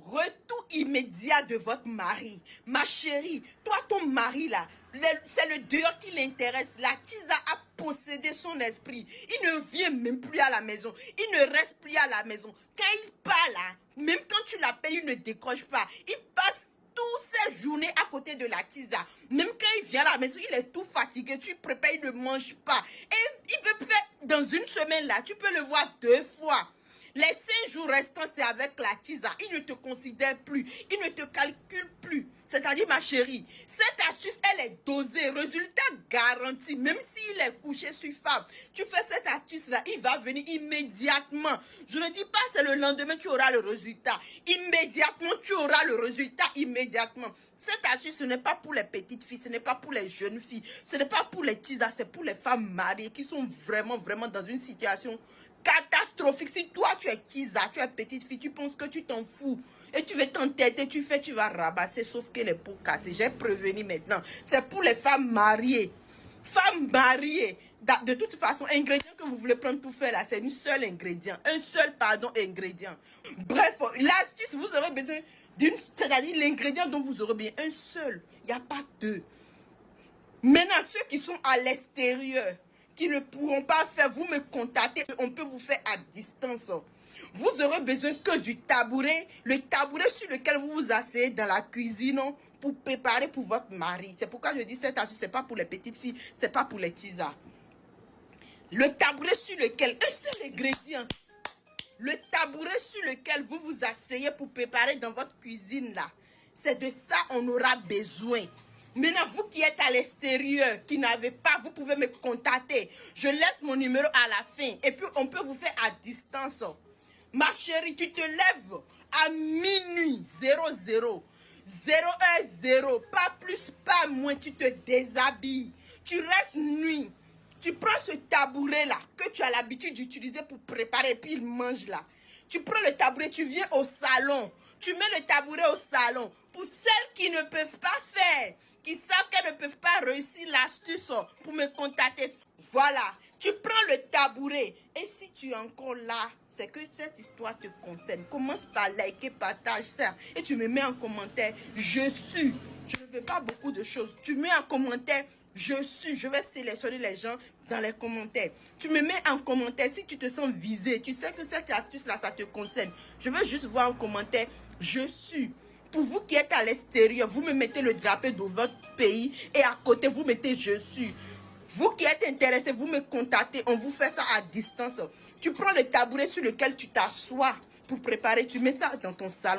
Retour immédiat de votre mari. Ma chérie, toi, ton mari là, c'est le dehors qui l'intéresse. La tisa a possédé son esprit. Il ne vient même plus à la maison. Il ne reste plus à la maison. Quand il part là, même quand tu l'appelles, il ne décroche pas. Il passe toutes ces journées à côté de la tisa. Même quand il vient à la maison, il est tout fatigué. Tu prépares, il ne mange pas. Et il peut faire dans une semaine là, tu peux le voir 2 fois. Les 5 jours restants, c'est avec la tisa. Il ne te considère plus. Il ne te calcule plus. C'est-à-dire, ma chérie, cette astuce, elle est dosée. Résultat garanti. Même s'il est couché sur femme, tu fais cette astuce-là, il va venir immédiatement. Je ne dis pas c'est le lendemain, tu auras le résultat. Immédiatement, tu auras le résultat. Immédiatement. Cette astuce, ce n'est pas pour les petites filles, ce n'est pas pour les jeunes filles, ce n'est pas pour les tisas, c'est pour les femmes mariées qui sont vraiment, vraiment dans une situation catastrophique. Si toi tu es Kiza, tu es petite fille, tu penses que tu t'en fous et tu veux t'entêter, tu fais, tu vas rabasser, sauf que les pots cassés. J'ai prévenu maintenant. C'est pour les femmes mariées. Femmes mariées. De toute façon, ingrédient que vous voulez prendre pour faire là, c'est un seul ingrédient. Un seul, pardon, ingrédient. Bref, l'astuce, vous aurez besoin d'une, c'est-à-dire l'ingrédient dont vous aurez besoin, un seul. Il n'y a pas deux. Maintenant, ceux qui sont à l'extérieur, qui ne pourront pas faire, vous me contactez, on peut vous faire à distance. Vous aurez besoin que du tabouret, le tabouret sur lequel vous vous asseyez dans la cuisine pour préparer pour votre mari. C'est pourquoi je dis cette astuce, c'est pas pour les petites filles, c'est pas pour les tisas. Le tabouret sur lequel, un seul ingrédient, le tabouret sur lequel vous vous asseyez pour préparer dans votre cuisine là, c'est de ça on aura besoin. Maintenant, vous qui êtes à l'extérieur, qui n'avez pas, vous pouvez me contacter. Je laisse mon numéro à la fin. Et puis, on peut vous faire à distance. Ma chérie, tu te lèves à minuit 00, 0h0, pas plus, pas moins, tu te déshabilles. Tu restes nuit. Tu prends ce tabouret-là que tu as l'habitude d'utiliser pour préparer et puis il mange là. Tu prends le tabouret, tu viens au salon. Tu mets le tabouret au salon. Pour celles qui ne peuvent pas faire, qui savent qu'elles ne peuvent pas réussir l'astuce pour me contacter, voilà. Tu prends le tabouret. Et si tu es encore là, c'est que cette histoire te concerne. Commence par liker, partage ça. Et tu me mets en commentaire, je suis. Je ne veux pas beaucoup de choses. Tu mets en commentaire, je suis. Je vais sélectionner les gens dans les commentaires. Tu me mets en commentaire si tu te sens visé. Tu sais que cette astuce-là, ça te concerne. Je veux juste voir en commentaire, je suis. Pour vous qui êtes à l'extérieur, vous me mettez le drapeau de votre pays et à côté, vous mettez je suis. Vous qui êtes intéressé, vous me contactez, on vous fait ça à distance. Tu prends le tabouret sur lequel tu t'assois pour préparer, tu mets ça dans ton salon.